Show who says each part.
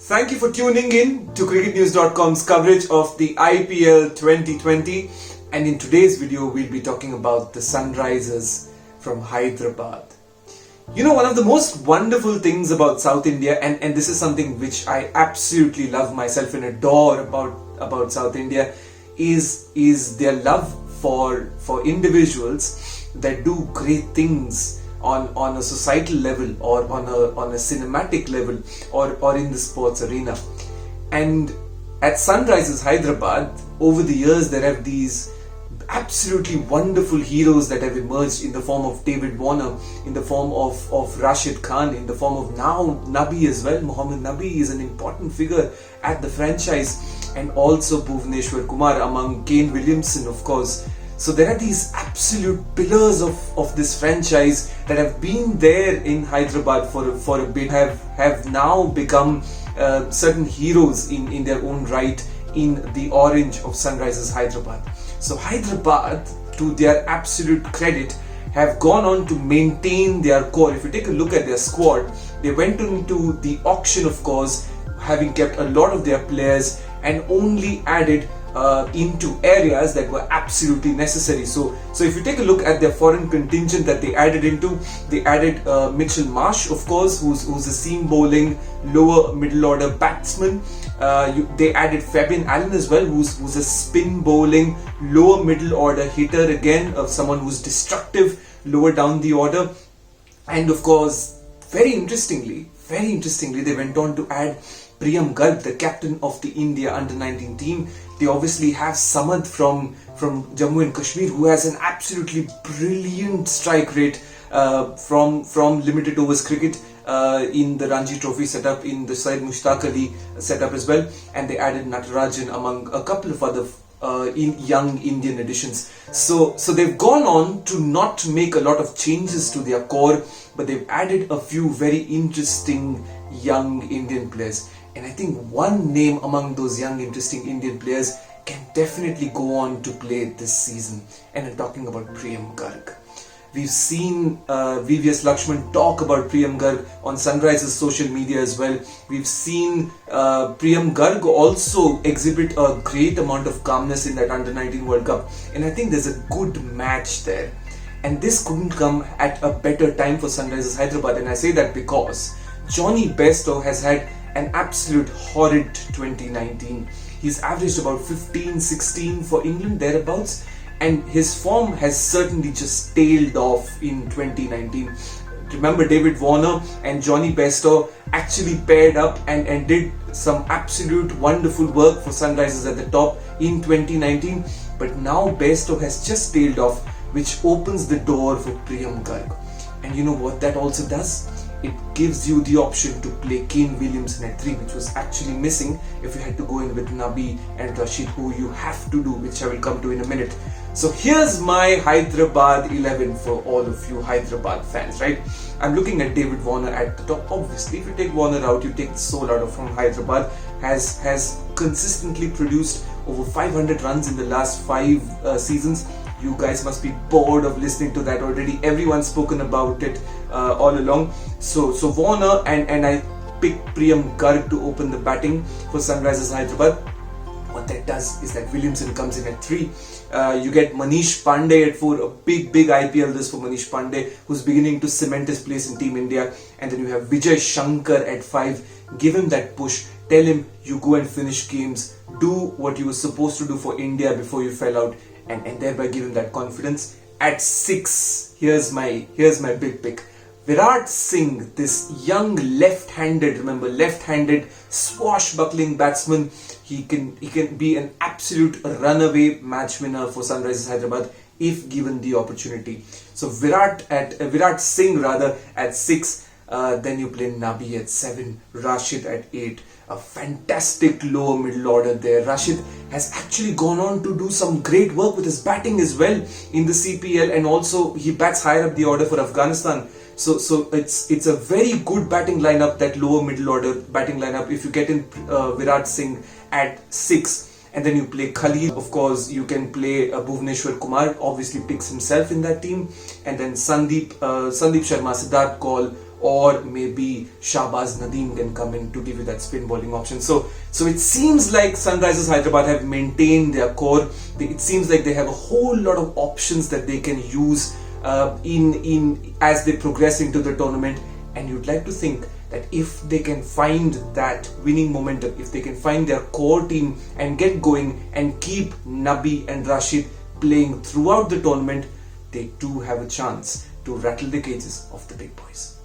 Speaker 1: Thank you for tuning in to cricketnews.com's coverage of the IPL 2020, and in today's video we'll be talking about the Sunrisers from Hyderabad. You know, one of the most wonderful things about South India, and this is something which I absolutely love myself and adore about South India, is their love for individuals that do great things on a societal level or on a cinematic level or in the sports arena. And at Sunrisers Hyderabad, over the years there have these absolutely wonderful heroes that have emerged in the form of David Warner, in the form of Rashid Khan, in the form of now Nabi as well. Mohammad Nabi is an important figure at the franchise, and also Bhuvneshwar Kumar among Kane Williamson, of course. So there are these absolute pillars of this franchise that have been there in Hyderabad for a bit, have now become certain heroes in their own right in the orange of Sunrisers Hyderabad. So Hyderabad, to their absolute credit, have gone on to maintain their core. If you take a look at their squad, they went into the auction, of course, having kept a lot of their players and only added into areas that were absolutely necessary. So if you take a look at their foreign contingent that they added into, they added Mitchell Marsh, of course, who's a seam bowling lower middle order batsman. They added Fabian Allen as well, who's a spin bowling lower middle order hitter, again someone who's destructive lower down the order. And of course, very interestingly, they went on to add Priyam Garg, the captain of the India under-19 team. They obviously have Sumedh from Jammu and Kashmir, who has an absolutely brilliant strike rate from limited overs cricket in the Ranji Trophy setup, in the Syed Mushtaq Ali setup as well. And they added Natarajan among a couple of other young Indian additions. So they've gone on to not make a lot of changes to their core, but they've added a few very interesting young Indian players. And I think one name among those young interesting Indian players can definitely go on to play this season, and I'm talking about Priyam Garg. We've seen VVS Lakshman talk about Priyam Garg on Sunrisers social media as well. We've seen Priyam Garg also exhibit a great amount of calmness in that under-19 World Cup, and I think there's a good match there. And this couldn't come at a better time for Sunrisers Hyderabad, and I say that because Johnny Bairstow has had an absolute horrid 2019. He's averaged about 15-16 for England, thereabouts, and his form has certainly just tailed off in 2019. Remember, David Warner and Johnny Bairstow actually paired up and did some absolute wonderful work for Sunrisers at the top in 2019, but now Bairstow has just tailed off, which opens the door for Priyam Garg. And you know what that also does? It gives you the option to play Kane Williamson at 3, which was actually missing if you had to go in with Nabi and Rashid, who you have to do, which I will come to in a minute. So here's my Hyderabad 11 for all of you Hyderabad fans, right? I'm looking at David Warner at the top. Obviously, if you take Warner out, you take the soul out of from Hyderabad. Has consistently produced over 500 runs in the last 5 seasons. You guys must be bored of listening to that already. Everyone's spoken about it all along. So Warner and I picked Priyam Garg to open the batting for Sunrisers Hyderabad. What that does is that Williamson comes in at 3. You get Manish Pandey at 4. A big IPL this for Manish Pandey, who's beginning to cement his place in Team India. And then you have Vijay Shankar at 5. Give him that push. Tell him you go and finish games. Do what you were supposed to do for India before you fell out. And thereby give him that confidence. At 6, here's my big pick. Virat Singh, this young left-handed swashbuckling batsman. He can be an absolute runaway match winner for Sunrisers Hyderabad if given the opportunity. So Virat Singh at 6. Then you play Nabi at 7, Rashid at 8. A fantastic lower middle order there. Rashid has actually gone on to do some great work with his batting as well in the CPL, and also he bats higher up the order for Afghanistan. So it's a very good batting lineup, that lower middle order batting lineup, if you get in Virat Singh at 6. And then you play Khalil. Of course, you can play Bhuvneshwar Kumar, obviously picks himself in that team. And then Sandeep Sharma, Siddharth Kaul, or maybe Shahbaz Nadeem can come in to give you that spin bowling option. So it seems like Sunrisers Hyderabad have maintained their core. It seems like they have a whole lot of options that they can use in as they progress into the tournament, and you'd like to think that if they can find that winning momentum, if they can find their core team and get going and keep Nabi and Rashid playing throughout the tournament, they do have a chance to rattle the cages of the big boys.